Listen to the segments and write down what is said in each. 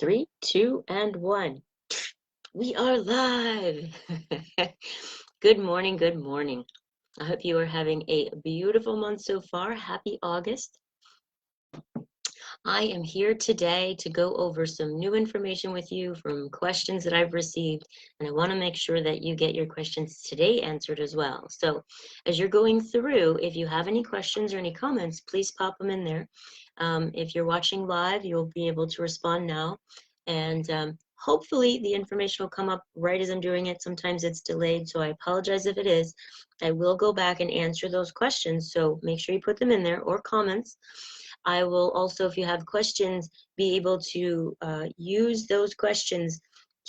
3, 2, and 1. We are live. Good morning. Good morning. I hope you are having a beautiful month so far. Happy August. I am here today to go over some new information with you from questions that I've received, and I want to make sure that you get your questions today answered as well. So as you're going through, if you have any questions or any comments, please pop them in there. If you're watching live, you'll be able to respond now, and hopefully the information will come up right as I'm doing it. Sometimes it's delayed, so I apologize if it is. I will go back and answer those questions, so make sure you put them in there, or comments. I will also, if you have questions, be able to use those questions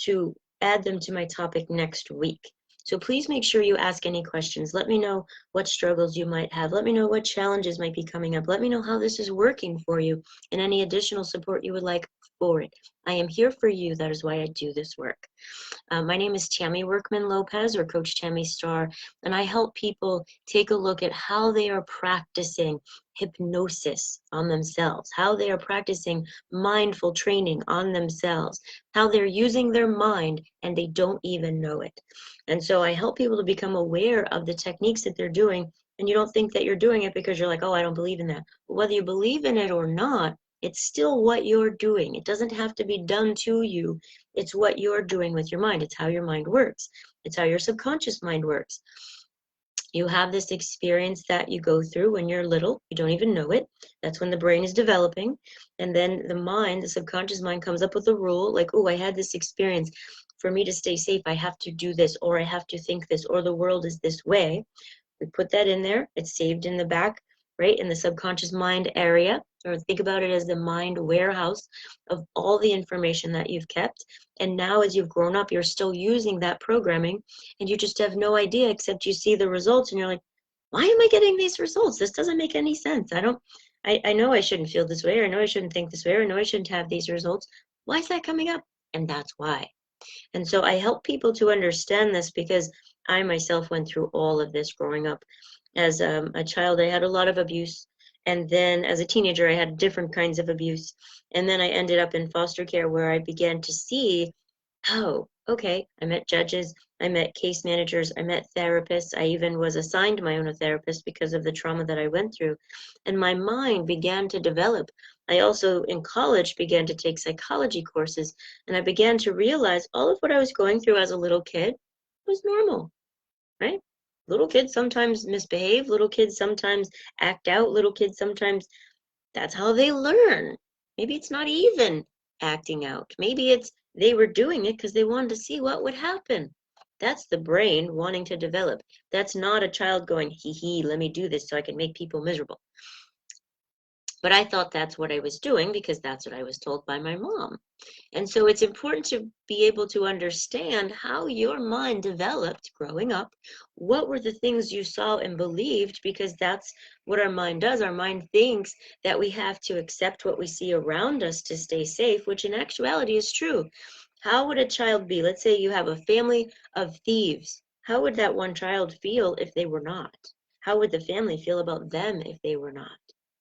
to add them to my topic next week. So please make sure you ask any questions. Let me know what struggles you might have. Let me know what challenges might be coming up. Let me know how this is working for you and any additional support you would like for it. I am here for you. That is why I do this work. My name is Tammy Workman-Lopez, or Coach Tammy Star, and I help people take a look at how they are practicing hypnosis on themselves, how they are practicing mindful training on themselves, how they're using their mind and they don't even know it. And so I help people to become aware of the techniques that they're doing, and you don't think that you're doing it because you're like, oh, I don't believe in that. But whether you believe in it or not, it's still what you're doing. It doesn't have to be done to you. It's what you're doing with your mind. It's how your mind works. It's how your subconscious mind works. You have this experience that you go through when you're little. You don't even know it. That's when the brain is developing. And then the mind, the subconscious mind, comes up with a rule like, oh, I had this experience. For me to stay safe, I have to do this, or I have to think this, or the world is this way. We put that in there. It's saved in the back, right, in the subconscious mind area, or think about it as the mind warehouse of all the information that you've kept. And now as you've grown up, you're still using that programming, and you just have no idea, except you see the results and you're like, why am I getting these results? This doesn't make any sense. I know I shouldn't feel this way, or I know I shouldn't think this way, or I know I shouldn't have these results. Why is that coming up? And that's why. And so I help people to understand this because I myself went through all of this growing up. As a child, I had a lot of abuse. And then as a teenager, I had different kinds of abuse. And then I ended up in foster care, where I began to see, oh, okay, I met judges, I met case managers, I met therapists. I even was assigned my own therapist because of the trauma that I went through. And my mind began to develop. I also, in college, began to take psychology courses, and I began to realize all of what I was going through as a little kid was normal, right? Little kids sometimes misbehave, little kids sometimes act out, little kids sometimes, that's how they learn. Maybe it's not even acting out. Maybe it's they were doing it because they wanted to see what would happen. That's the brain wanting to develop. That's not a child going, hee hee, let me do this so I can make people miserable. But I thought that's what I was doing because that's what I was told by my mom. And so it's important to be able to understand how your mind developed growing up. What were the things you saw and believed? Because that's what our mind does. Our mind thinks that we have to accept what we see around us to stay safe, which in actuality is true. How would a child be? Let's say you have a family of thieves. How would that one child feel if they were not? How would the family feel about them if they were not?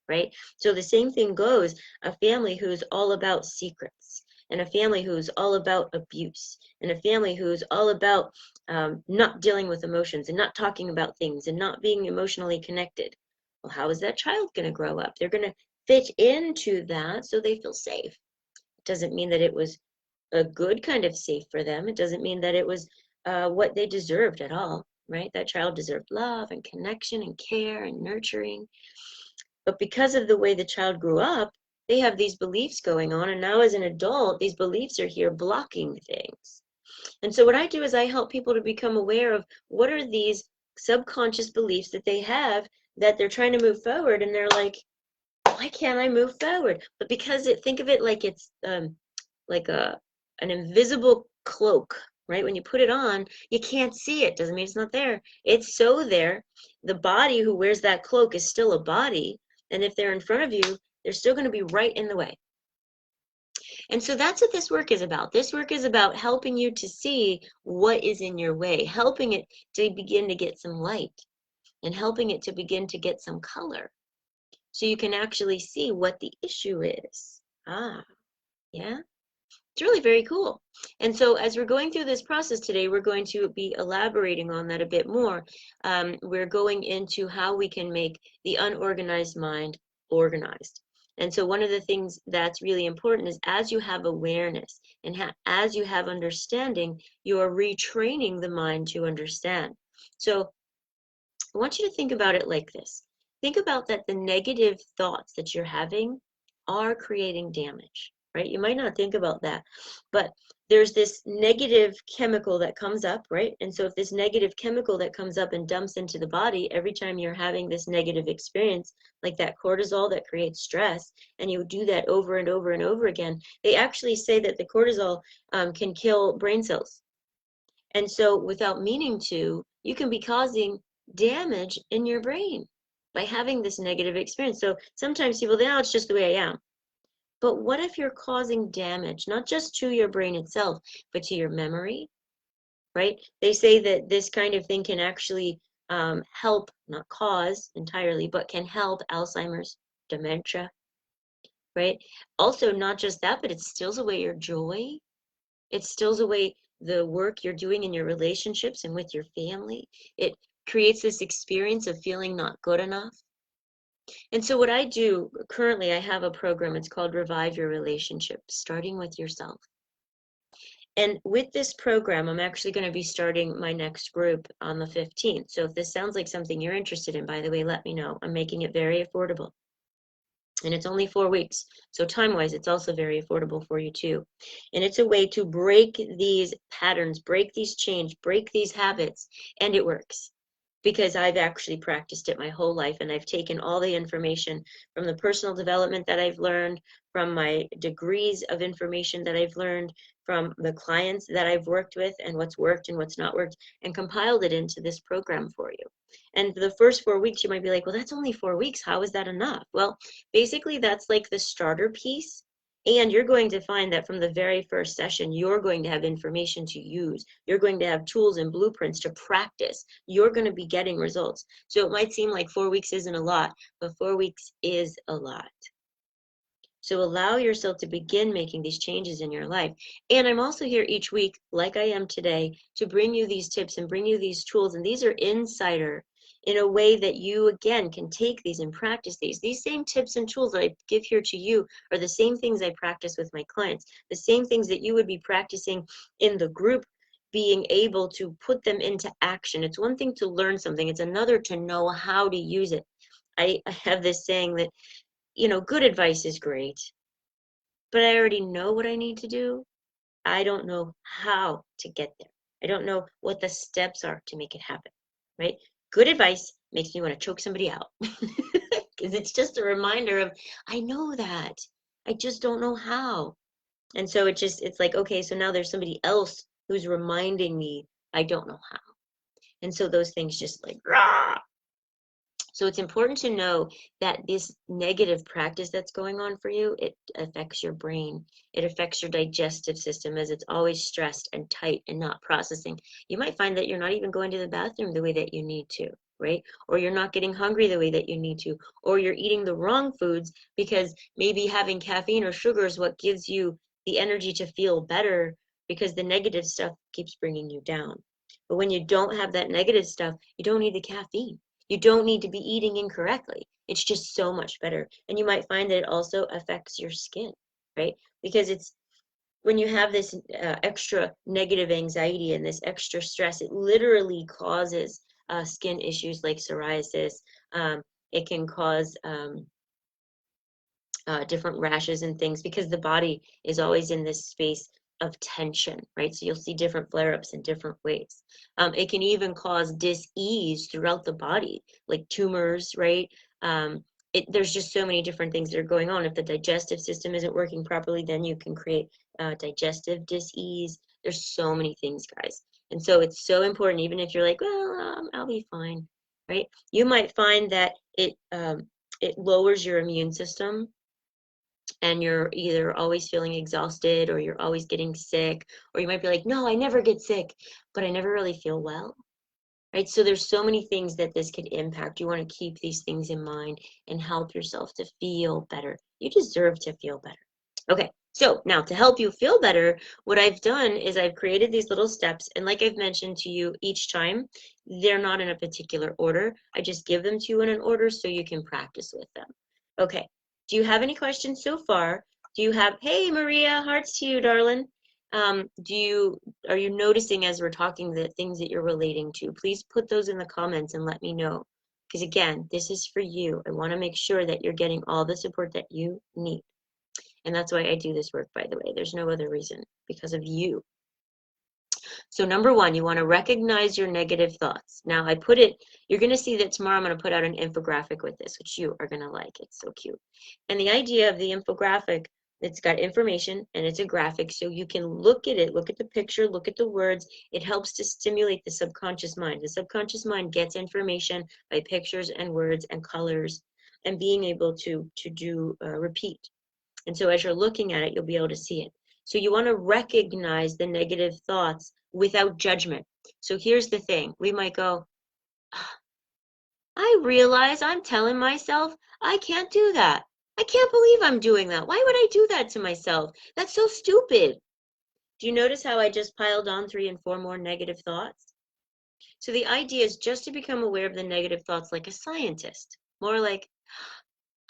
Right? So the same thing goes, a family who's all about secrets, and a family who's all about abuse, and a family who's all about not dealing with emotions and not talking about things and not being emotionally connected. Well, how is that child going to grow up? They're going to fit into that so they feel safe. It doesn't mean that it was a good kind of safe for them. It doesn't mean that it was what they deserved at all, right? That child deserved love and connection and care and nurturing. But because of the way the child grew up, they have these beliefs going on. And now as an adult, these beliefs are here blocking things. And so what I do is I help people to become aware of what are these subconscious beliefs that they have that they're trying to move forward. And they're like, why can't I move forward? But because think of it like it's like an invisible cloak, right? When you put it on, you can't see it. Doesn't mean it's not there. It's so there. The body who wears that cloak is still a body. And if they're in front of you, they're still going to be right in the way. And so that's what this work is about. This work is about helping you to see what is in your way, helping it to begin to get some light, and helping it to begin to get some color, so you can actually see what the issue is. Ah, yeah. It's really very cool. And so as we're going through this process today, we're going to be elaborating on that a bit more. We're going into how we can make the unorganized mind organized. And so one of the things that's really important is as you have awareness and as you have understanding, you're retraining the mind to understand. So I want you to think about it like this. Think about that the negative thoughts that you're having are creating damage, right? You might not think about that, but there's this negative chemical that comes up, right? And so if this negative chemical that comes up and dumps into the body every time you're having this negative experience, like that cortisol that creates stress, and you do that over and over and over again, they actually say that the cortisol can kill brain cells. And so without meaning to, you can be causing damage in your brain by having this negative experience. So sometimes people think, oh, it's just the way I am. But what if you're causing damage, not just to your brain itself, but to your memory, right? They say that this kind of thing can actually help, not cause entirely, but can help Alzheimer's, dementia, right? Also, not just that, but it steals away your joy. It steals away the work you're doing in your relationships and with your family. It creates this experience of feeling not good enough. And so what I do currently, I have a program, it's called Revive Your Relationship, starting with yourself. And with this program, I'm actually going to be starting my next group on the 15th. So if this sounds like something you're interested in, by the way, let me know. I'm making it very affordable. And it's only 4 weeks. So time-wise, it's also very affordable for you too. And it's a way to break these patterns, break these chains, break these habits, and it works. Because I've actually practiced it my whole life, and I've taken all the information from the personal development that I've learned, from my degrees of information that I've learned, from the clients that I've worked with and what's worked and what's not worked, and compiled it into this program for you. And the first 4 weeks, you might be like, well, that's only 4 weeks. How is that enough? Well, basically, that's like the starter piece. And you're going to find that from the very first session, you're going to have information to use. You're going to have tools and blueprints to practice. You're going to be getting results. So it might seem like 4 weeks isn't a lot, but 4 weeks is a lot. So allow yourself to begin making these changes in your life. And I'm also here each week, like I am today, to bring you these tips and bring you these tools. And these are insider in a way that you, again, can take these and practice these. These same tips and tools that I give here to you are the same things I practice with my clients, the same things that you would be practicing in the group, being able to put them into action. It's one thing to learn something. It's another to know how to use it. I have this saying that, you know, good advice is great, but I already know what I need to do. I don't know how to get there. I don't know what the steps are to make it happen, right? Good advice makes me want to choke somebody out because it's just a reminder of, I know that. I just don't know how. And so it's like, okay, so now there's somebody else who's reminding me I don't know how. And so those things just like, rah! So it's important to know that this negative practice that's going on for you, it affects your brain. It affects your digestive system as it's always stressed and tight and not processing. You might find that you're not even going to the bathroom the way that you need to, right? Or you're not getting hungry the way that you need to, or you're eating the wrong foods because maybe having caffeine or sugar is what gives you the energy to feel better because the negative stuff keeps bringing you down. But when you don't have that negative stuff, you don't need the caffeine. You don't need to be eating incorrectly. It's just so much better. And you might find that it also affects your skin, right? Because it's when you have this extra negative anxiety and this extra stress, it literally causes skin issues like psoriasis. It can cause different rashes and things because the body is always in this space of tension, right? So you'll see different flare-ups in different ways. It can even cause dis-ease throughout the body, like tumors, right? There's just so many different things that are going on. If the digestive system isn't working properly, then you can create digestive dis-ease. There's so many things, guys. And so it's so important, even if you're like, well, I'll be fine, right? You might find that it lowers your immune system, and you're either always feeling exhausted or you're always getting sick, or you might be like, no, I never get sick, but I never really feel well, right? So there's so many things that this could impact. You want to keep these things in mind and help yourself to feel better. You deserve to feel better. Okay, So now to help you feel better, what I've done is I've created these little steps, and like I've mentioned to you each time, they're not in a particular order. I just give them to you in an order so you can practice with them. Okay, do you have any questions so far? Do you have, hey Maria, hearts to you, darling. Are you noticing as we're talking the things that you're relating to? Please put those in the comments and let me know. Because again, this is for you. I want to make sure that you're getting all the support that you need. And that's why I do this work, by the way. There's no other reason, because of you. So number one, you want to recognize your negative thoughts. Now I put it, you're going to see that tomorrow I'm going to put out an infographic with this, which you are going to like. It's so cute. And the idea of the infographic, it's got information and it's a graphic, so you can look at it, look at the picture, look at the words. It helps to stimulate the subconscious mind. The subconscious mind gets information by pictures and words and colors and being able to do repeat. And so as you're looking at it, you'll be able to see it. So you want to recognize the negative thoughts without judgment. So here's the thing. We might go, I realize I'm telling myself I can't do that. I can't believe I'm doing that. Why would I do that to myself? That's so stupid. Do you notice how I just piled on 3 and 4 more negative thoughts? So the idea is just to become aware of the negative thoughts like a scientist. More like,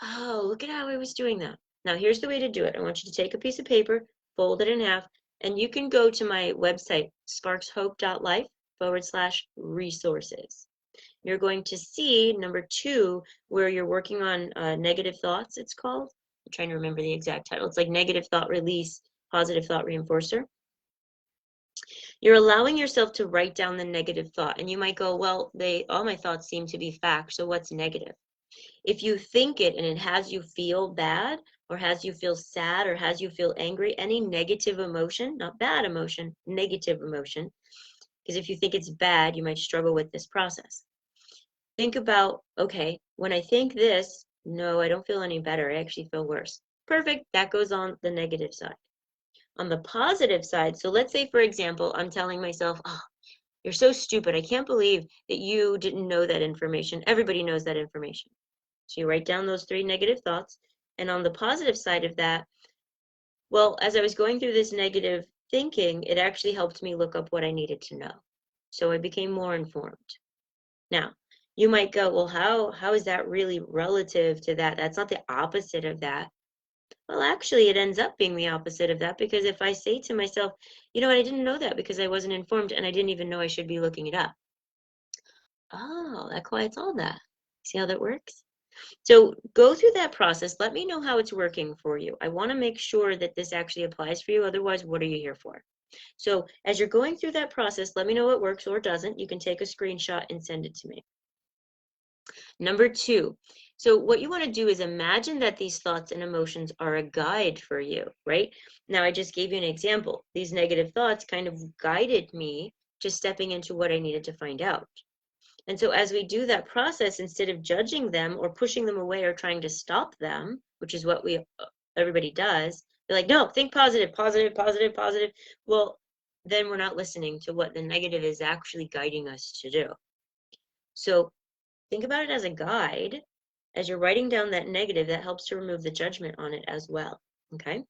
oh, look at how I was doing that. Now, here's the way to do it. I want you to take a piece of paper, fold it in half, and you can go to my website, sparkshope.life/resources. You're going to see number 2, where you're working on negative thoughts, it's called. I'm trying to remember the exact title. It's like negative thought release, positive thought reinforcer. You're allowing yourself to write down the negative thought. And you might go, well, all my thoughts seem to be fact, so what's negative? If you think it and it has you feel bad, or has you feel sad, or has you feel angry, any negative emotion, not bad emotion, negative emotion, because if you think it's bad, you might struggle with this process. Think about, okay, when I think this, no, I don't feel any better. I actually feel worse. Perfect. That goes on the negative side. On the positive side, so let's say, for example, I'm telling myself, oh, you're so stupid. I can't believe that you didn't know that information. Everybody knows that information. So you write down those 3 negative thoughts. And on the positive side of that, well, as I was going through this negative thinking, it actually helped me look up what I needed to know. So I became more informed. Now, you might go, well, how is that really relative to that? That's not the opposite of that. Well, actually, it ends up being the opposite of that, because if I say to myself, you know what, I didn't know that because I wasn't informed and I didn't even know I should be looking it up. Oh, that quiets all that. See how that works? So go through that process. Let me know how it's working for you. I want to make sure that this actually applies for you. Otherwise, what are you here for? So as you're going through that process, let me know what works or doesn't. You can take a screenshot and send it to me. Number 2, so what you want to do is imagine that these thoughts and emotions are a guide for you, right? Now, I just gave you an example. These negative thoughts kind of guided me to stepping into what I needed to find out. And so as we do that process, instead of judging them or pushing them away or trying to stop them, which is what everybody does, they're like, no, think positive, positive, positive, positive. Well, then we're not listening to what the negative is actually guiding us to do. So think about it as a guide. As you're writing down that negative, that helps to remove the judgment on it as well, okay?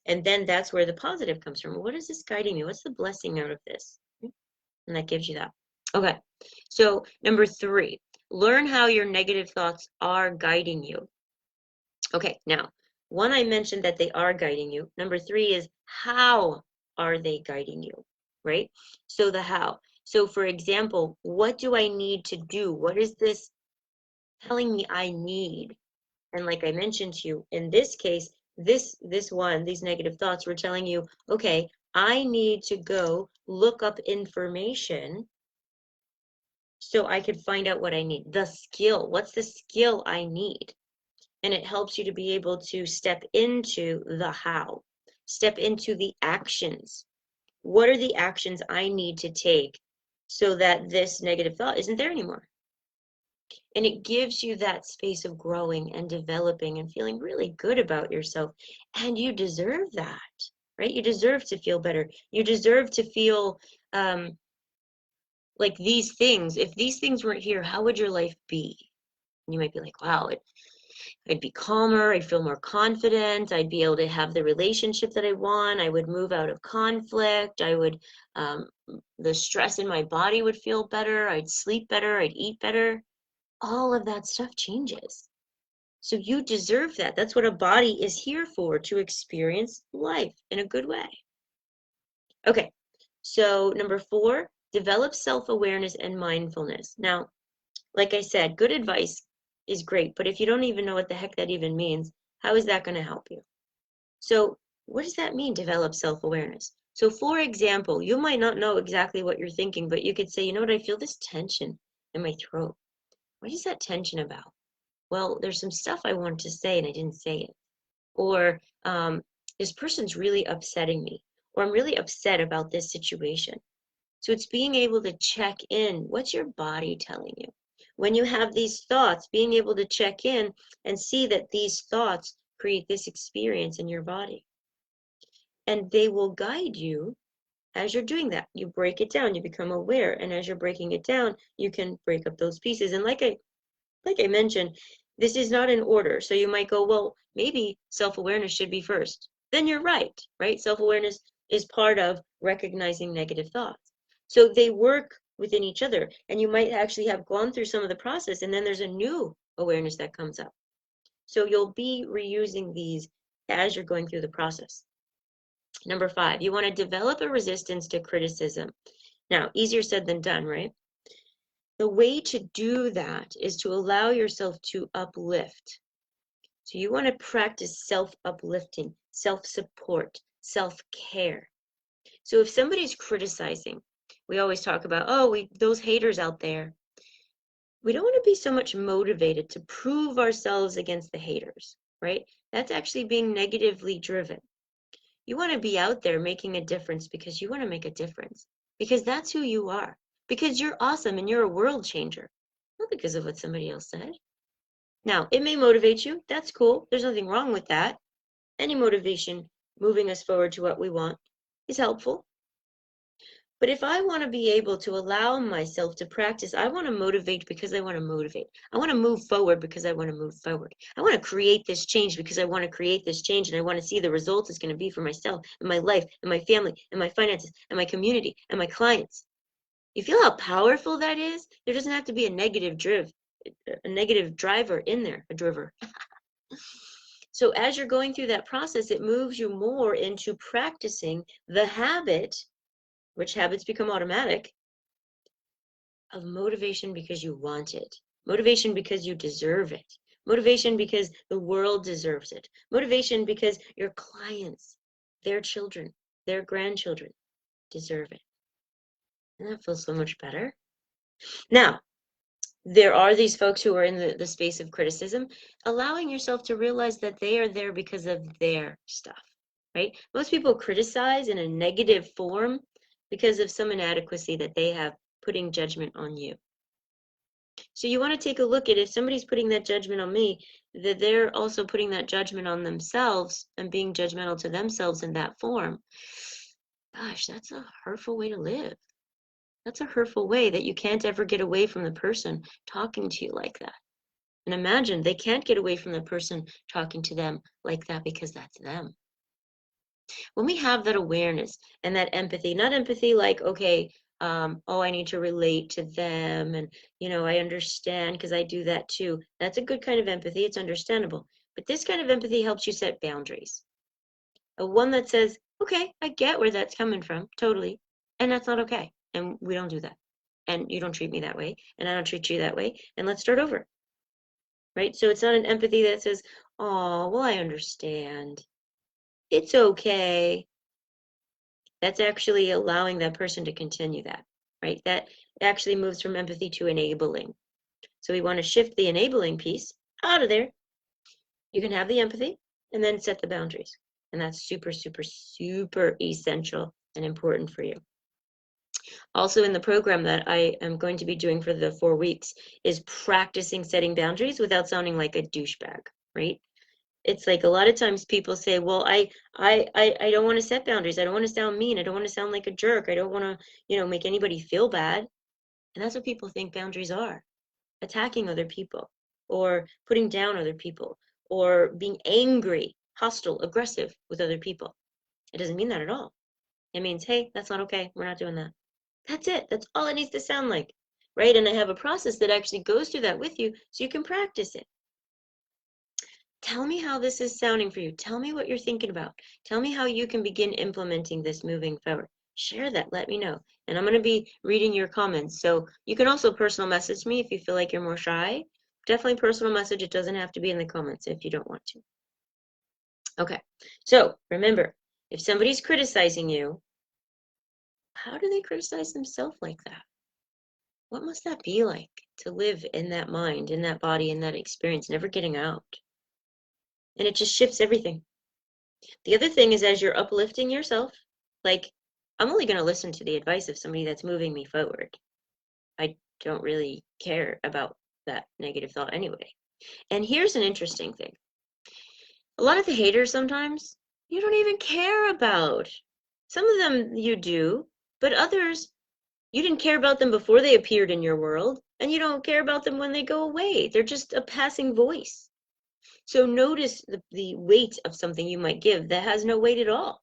And then that's where the positive comes from. What is this guiding me? What's the blessing out of this? And that gives you that. Okay, so number 3, learn how your negative thoughts are guiding you. Okay, now, 1, I mentioned that they are guiding you. Number 3 is, how are they guiding you, right? So the how. So for example, what do I need to do? What is this telling me I need? And like I mentioned to you, in this case, these negative thoughts were telling you, okay, I need to go look up information so I could find out what I need. The skill, what's the skill I need? And it helps you to be able to step into the how, step into the actions. What are the actions I need to take so that this negative thought isn't there anymore? And it gives you that space of growing and developing and feeling really good about yourself. And you deserve that, right? You deserve to feel better. You deserve to feel like these things, if these things weren't here, how would your life be? And you might be like, wow, I'd be calmer, I'd feel more confident, I'd be able to have the relationship that I want, I would move out of conflict, the stress in my body would feel better, I'd sleep better, I'd eat better. All of that stuff changes. So you deserve that. That's what a body is here for, to experience life in a good way. Okay, so number 4, develop self-awareness and mindfulness. Now, like I said, good advice is great, but if you don't even know what the heck that even means, how is that going to help you? So what does that mean, develop self-awareness? So for example, you might not know exactly what you're thinking, but you could say, you know what, I feel this tension in my throat. What is that tension about? Well, there's some stuff I wanted to say and I didn't say it. Or this person's really upsetting me, or I'm really upset about this situation. So it's being able to check in. What's your body telling you? When you have these thoughts, being able to check in and see that these thoughts create this experience in your body. And they will guide you as you're doing that. You break it down, you become aware, and as you're breaking it down, you can break up those pieces. And like I mentioned, this is not in order. So you might go, well, maybe self-awareness should be first. Then you're right? Self-awareness is part of recognizing negative thoughts. So they work within each other, and you might actually have gone through some of the process, and then there's a new awareness that comes up. So you'll be reusing these as you're going through the process. Number 5, you want to develop a resistance to criticism. Now, easier said than done, right? The way to do that is to allow yourself to uplift. So you want to practice self-uplifting, self-support, self-care. So if somebody's criticizing, we always talk about, those haters out there. We don't want to be so much motivated to prove ourselves against the haters, right? That's actually being negatively driven. You want to be out there making a difference because you want to make a difference, because that's who you are. Because you're awesome and you're a world changer, not because of what somebody else said. Now, it may motivate you. That's cool. There's nothing wrong with that. Any motivation moving us forward to what we want is helpful. But if I want to be able to allow myself to practice, I want to motivate because I want to motivate. I want to move forward because I want to move forward. I want to create this change because I want to create this change, and I want to see the results it's going to be for myself and my life and my family and my finances and my community and my clients. You feel how powerful that is? There doesn't have to be a negative driver in there, a driver. So as you're going through that process, it moves you more into practicing the habit, which habits become automatic, of motivation because you want it, motivation because you deserve it, motivation because the world deserves it, motivation because your clients, their children, their grandchildren deserve it. And that feels so much better. Now, there are these folks who are in the space of criticism, allowing yourself to realize that they are there because of their stuff, right? Most people criticize in a negative form because of some inadequacy that they have, putting judgment on you. So you want to take a look at, if somebody's putting that judgment on me, that they're also putting that judgment on themselves and being judgmental to themselves in that form. Gosh, that's a hurtful way to live. That's a hurtful way that you can't ever get away from the person talking to you like that. And imagine they can't get away from the person talking to them like that because that's them. When we have that awareness and that empathy, not empathy like, okay, I need to relate to them and, I understand because I do that too. That's a good kind of empathy. It's understandable. But this kind of empathy helps you set boundaries. One that says, okay, I get where that's coming from, totally. And that's not okay. And we don't do that. And you don't treat me that way. And I don't treat you that way. And let's start over. Right? So it's not an empathy that says, oh, well, I understand. It's okay. That's actually allowing that person to continue that, right? That actually moves from empathy to enabling. So we want to shift the enabling piece out of there. You can have the empathy and then set the boundaries. And that's super, super, super essential and important for you. Also in the program that I am going to be doing for the 4 weeks is practicing setting boundaries without sounding like a douchebag, right? It's like a lot of times people say, well, I don't want to set boundaries. I don't want to sound mean. I don't want to sound like a jerk. I don't want to, make anybody feel bad. And that's what people think boundaries are, attacking other people or putting down other people, or being angry, hostile, aggressive with other people. It doesn't mean that at all. It means, hey, that's not okay. We're not doing that. That's it. That's all it needs to sound like, right? And I have a process that actually goes through that with you so you can practice it. Tell me how this is sounding for you. Tell me what you're thinking about. Tell me how you can begin implementing this moving forward. Share that. Let me know. And I'm going to be reading your comments. So you can also personal message me if you feel like you're more shy. Definitely personal message. It doesn't have to be in the comments if you don't want to. Okay. So remember, if somebody's criticizing you, how do they criticize themselves like that? What must that be like to live in that mind, in that body, in that experience, never getting out? And it just shifts everything. The other thing is, as you're uplifting yourself, like, I'm only going to listen to the advice of somebody that's moving me forward. I don't really care about that negative thought anyway. And here's an interesting thing. A lot of the haters sometimes, you don't even care about. Some of them you do, but others, you didn't care about them before they appeared in your world, and you don't care about them when they go away. They're just a passing voice. So notice the weight of something you might give that has no weight at all.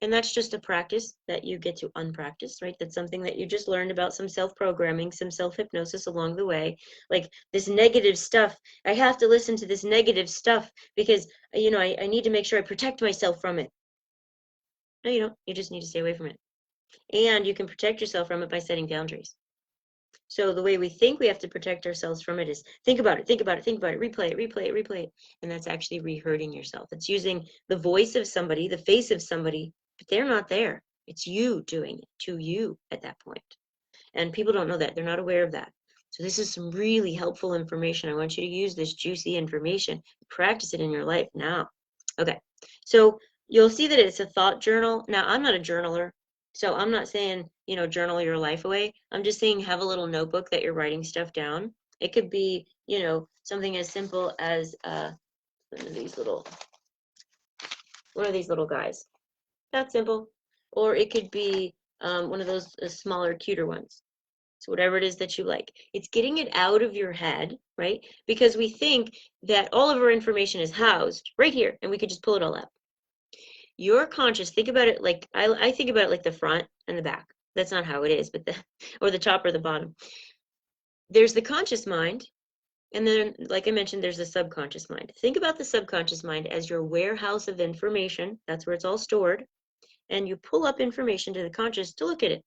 And that's just a practice that you get to unpractice, right? That's something that you just learned about, some self-programming, some self-hypnosis along the way. Like this negative stuff, I have to listen to this negative stuff because, you know, I need to make sure I protect myself from it. No, you don't. You just need to stay away from it. And you can protect yourself from it by setting boundaries. So the way we think we have to protect ourselves from it is think about it, think about it, think about it, replay it, replay it, replay it. And that's actually re-hurting yourself. It's using the voice of somebody, the face of somebody, but they're not there. It's you doing it to you at that point. And people don't know that. They're not aware of that. So this is some really helpful information. I want you to use this juicy information, practice it in your life now. Okay, so you'll see that it's a thought journal. Now, I'm not a journaler. So I'm not saying, you know, journal your life away. I'm just saying have a little notebook that you're writing stuff down. It could be, you know, something as simple as one of these little guys. That's simple. Or it could be one of those smaller, cuter ones. So whatever it is that you like. It's getting it out of your head, right? Because we think that all of our information is housed right here and we could just pull it all out. Your conscious, think about it like, I think about it like the front and the back. That's not how it is, but or the top or the bottom. There's the conscious mind, and then, like I mentioned, there's the subconscious mind. Think about the subconscious mind as your warehouse of information. That's where it's all stored. And you pull up information to the conscious to look at it.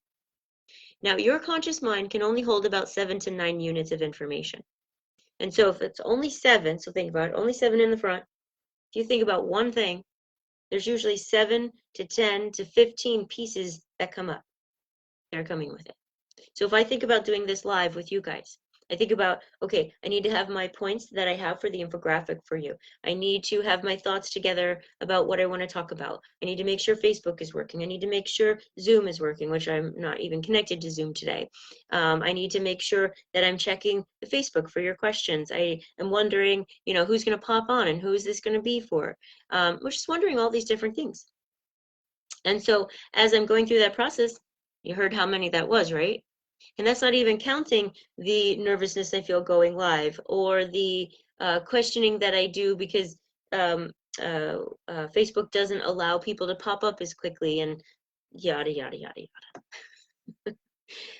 Now, your conscious mind can only hold about 7 to 9 units of information. And so if it's only 7, so think about it, only 7 in the front. If you think about one thing, there's usually 7 to 10 to 15 pieces that come up. They're coming with it. So if I think about doing this live with you guys, I think about, okay, I need to have my points that I have for the infographic for you. I need to have my thoughts together about what I want to talk about. I need to make sure Facebook is working. I need to make sure Zoom is working, which I'm not even connected to Zoom today. I need to make sure that I'm checking the Facebook for your questions. I am wondering, you know, who's going to pop on and who is this going to be for? We're just wondering all these different things. And so as I'm going through that process, you heard how many that was, right? And that's not even counting the nervousness I feel going live or the questioning that I do because Facebook doesn't allow people to pop up as quickly and yada, yada, yada, yada.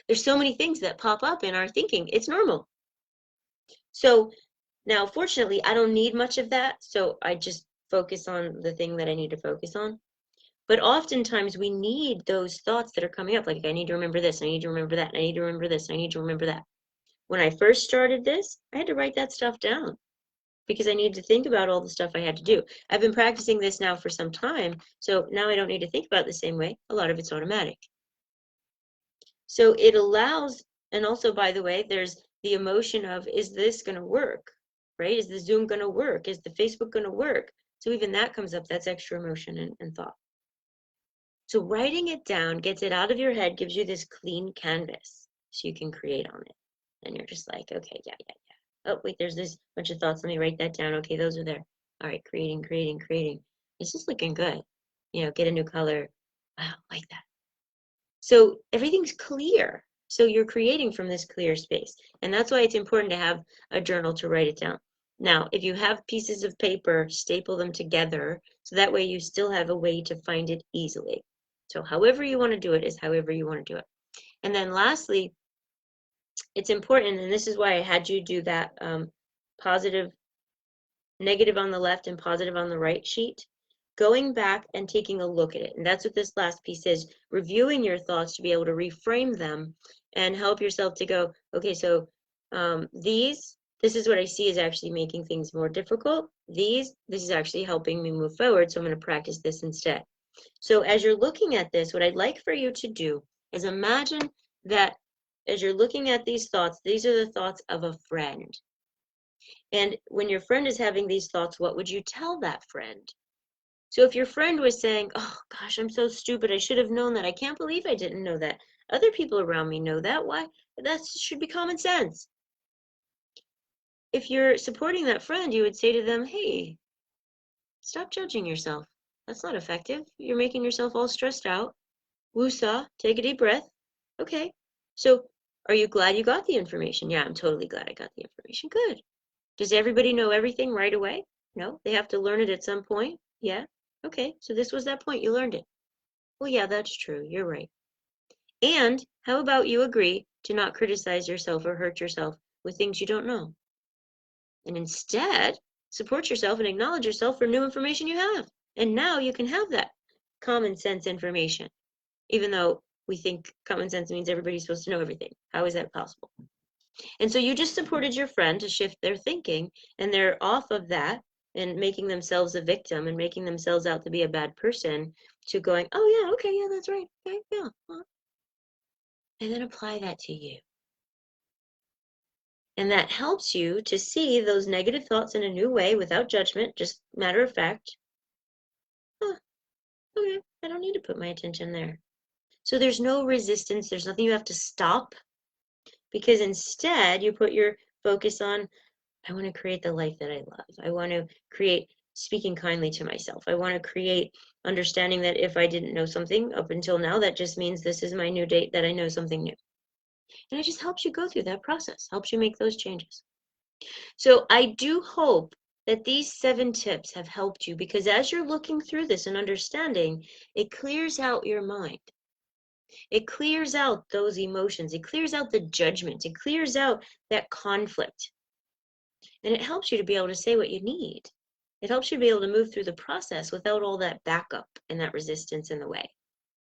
There's so many things that pop up in our thinking. It's normal. So now, fortunately, I don't need much of that. So I just focus on the thing that I need to focus on. But oftentimes we need those thoughts that are coming up, like I need to remember this, I need to remember that, I need to remember this, I need to remember that. When I first started this, I had to write that stuff down because I needed to think about all the stuff I had to do. I've been practicing this now for some time, so now I don't need to think about it the same way. A lot of it's automatic. So it allows, and also, by the way, there's the emotion of, is this going to work, right? Is the Zoom going to work? Is the Facebook going to work? So even that comes up, that's extra emotion and thought. So writing it down gets it out of your head, gives you this clean canvas so you can create on it. And you're just like, okay, yeah. Oh, wait, there's this bunch of thoughts. Let me write that down. Okay, those are there. All right, creating. It's just looking good. You know, get a new color. Wow, like that. So everything's clear. So you're creating from this clear space. And that's why it's important to have a journal to write it down. Now, if you have pieces of paper, staple them together so that way you still have a way to find it easily. So however you want to do it is however you want to do it. And then lastly, it's important, and this is why I had you do that negative on the left and positive on the right sheet, going back and taking a look at it. And that's what this last piece is, reviewing your thoughts to be able to reframe them and help yourself to go, okay, so this is what I see is actually making things more difficult. This is actually helping me move forward, so I'm going to practice this instead. So as you're looking at this, what I'd like for you to do is imagine that as you're looking at these thoughts, these are the thoughts of a friend. And when your friend is having these thoughts, what would you tell that friend? So if your friend was saying, oh gosh, I'm so stupid, I should have known that, I can't believe I didn't know that, other people around me know that, why? That should be common sense. If you're supporting that friend, you would say to them, hey, stop judging yourself. That's not effective. You're making yourself all stressed out. Woosah, take a deep breath. Okay, so are you glad you got the information? Yeah, I'm totally glad I got the information. Good. Does everybody know everything right away? No, they have to learn it at some point. Yeah, okay, so this was that point, you learned it. Well, yeah, that's true, you're right. And how about you agree to not criticize yourself or hurt yourself with things you don't know? And instead, support yourself and acknowledge yourself for new information you have. And now you can have that common sense information, even though we think common sense means everybody's supposed to know everything. How is that possible? And so you just supported your friend to shift their thinking, and they're off of that and making themselves a victim and making themselves out to be a bad person to going, oh yeah, okay, yeah, that's right, okay, yeah. And then apply that to you. And that helps you to see those negative thoughts in a new way without judgment, just matter of fact. Oh, okay, I don't need to put my attention there. So there's no resistance, there's nothing you have to stop, because instead you put your focus on, I want to create the life that I love. I want to create speaking kindly to myself. I want to create understanding that if I didn't know something up until now, that just means this is my new date that I know something new. And it just helps you go through that process, helps you make those changes. So I do hope that these 7 tips have helped you, because as you're looking through this and understanding, it clears out your mind. It clears out those emotions. It clears out the judgment. It clears out that conflict. And it helps you to be able to say what you need. It helps you to be able to move through the process without all that backup and that resistance in the way,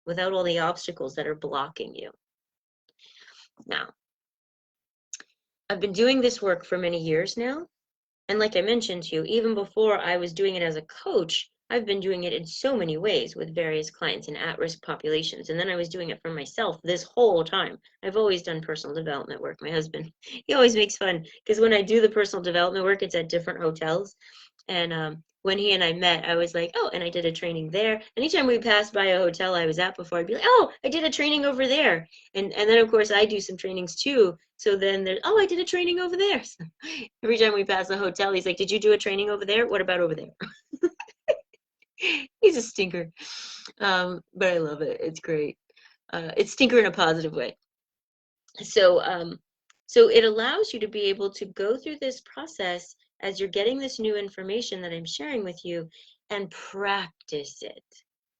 without all the obstacles that are blocking you. Now, I've been doing this work for many years now. And like I mentioned to you, even before I was doing it as a coach, I've been doing it in so many ways with various clients in at-risk populations. And then I was doing it for myself this whole time. I've always done personal development work. My husband, he always makes fun because when I do the personal development work, it's at different hotels. And when he and I met, I was like, oh, and I did a training there. Anytime we passed by a hotel I was at before, I'd be like, oh, I did a training over there. And then, of course, I do some trainings too. So then there's, oh, I did a training over there. So every time we pass a hotel, he's like, did you do a training over there? What about over there? He's a stinker. But I love it. It's great. It's stinker in a positive way. So it allows you to be able to go through this process as you're getting this new information that I'm sharing with you and practice it,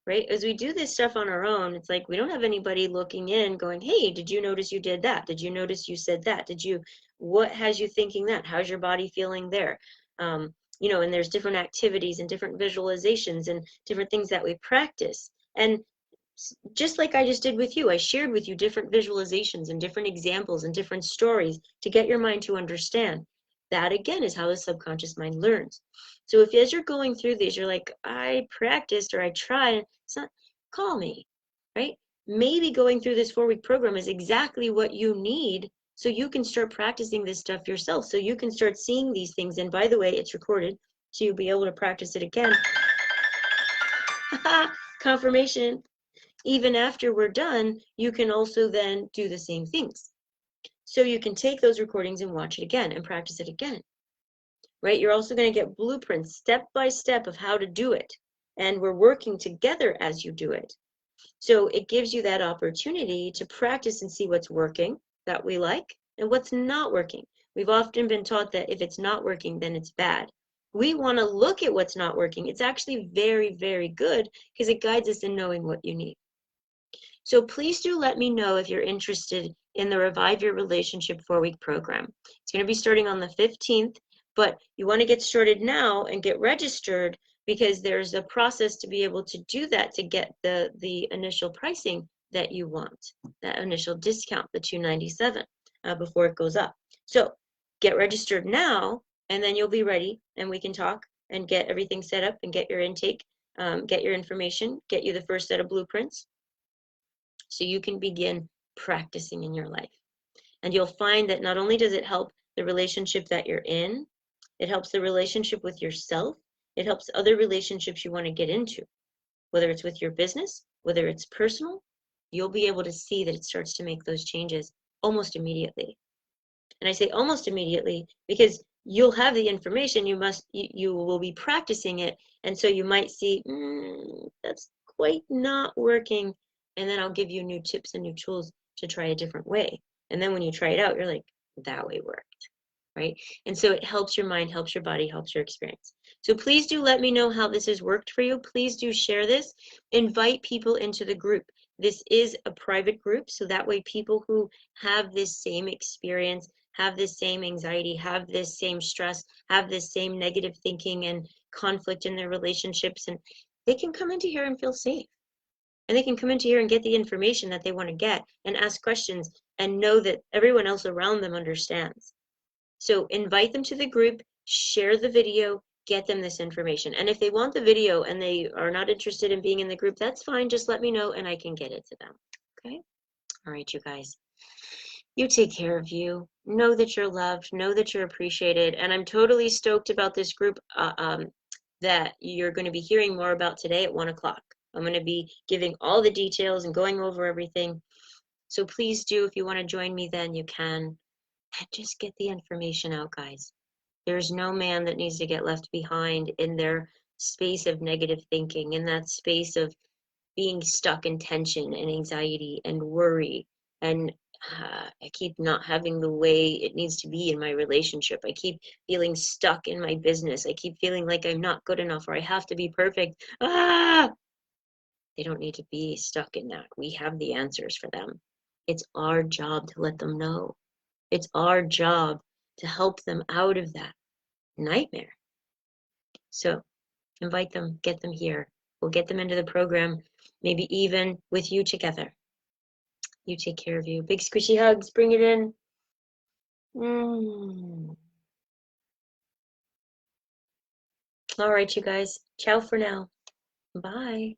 right? As we do this stuff on our own, it's like we don't have anybody looking in going, hey, did you notice you did that? Did you notice you said that? What has you thinking that? How's your body feeling there? You know, and there's different activities and different visualizations and different things that we practice. And just like I just did with you, I shared with you different visualizations and different examples and different stories to get your mind to understand. That again is how the subconscious mind learns. So if as you're going through these, you're like, I practiced or I tried, it's not, call me, right? Maybe going through this 4-week program is exactly what you need so you can start practicing this stuff yourself. So you can start seeing these things. And by the way, it's recorded, so you'll be able to practice it again. Confirmation. Even after we're done, you can also then do the same things. So you can take those recordings and watch it again and practice it again, right? You're also going to get blueprints step by step of how to do it. And we're working together as you do it. So it gives you that opportunity to practice and see what's working that we like and what's not working. We've often been taught that if it's not working, then it's bad. We want to look at what's not working. It's actually very, very good because it guides us in knowing what you need. So please do let me know if you're interested in the Revive Your Relationship 4-week program. It's going to be starting on the 15th, but you want to get started now and get registered because there's a process to be able to do that to get the initial pricing that you want, that initial discount, the $297, before it goes up. So get registered now, and then you'll be ready, and we can talk and get everything set up and get your intake, get your information, get you the first set of blueprints, so you can begin practicing in your life. And you'll find that not only does it help the relationship that you're in, it helps the relationship with yourself, it helps other relationships you want to get into, whether it's with your business, whether it's personal. You'll be able to see that it starts to make those changes almost immediately. And I say almost immediately because you'll have the information, you will be practicing it, and so you might see, that's quite not working, and then I'll give you new tips and new tools to try a different way. And then when you try it out, you're like, that way worked, right? And so it helps your mind, helps your body, helps your experience. So please do let me know how this has worked for you. Please do share this. Invite people into the group. This is a private group, so that way people who have this same experience, have this same anxiety, have this same stress, have this same negative thinking and conflict in their relationships, and they can come into here and feel safe. And they can come into here and get the information that they want to get and ask questions and know that everyone else around them understands. So invite them to the group, share the video, get them this information. And if they want the video and they are not interested in being in the group, that's fine. Just let me know and I can get it to them. Okay? All right, you guys. You take care of you. Know that you're loved. Know that you're appreciated. And I'm totally stoked about this group that you're going to be hearing more about today at 1 o'clock. I'm going to be giving all the details and going over everything. So please do, if you want to join me, then you can. And just get the information out, guys. There's no man that needs to get left behind in their space of negative thinking, in that space of being stuck in tension and anxiety and worry. And I keep not having the way it needs to be in my relationship. I keep feeling stuck in my business. I keep feeling like I'm not good enough or I have to be perfect. They don't need to be stuck in that. We have the answers for them. It's our job to let them know. It's our job to help them out of that nightmare. So invite them, get them here. We'll get them into the program, maybe even with you together. You take care of you. Big squishy hugs. Bring it in. All right, you guys. Ciao for now. Bye.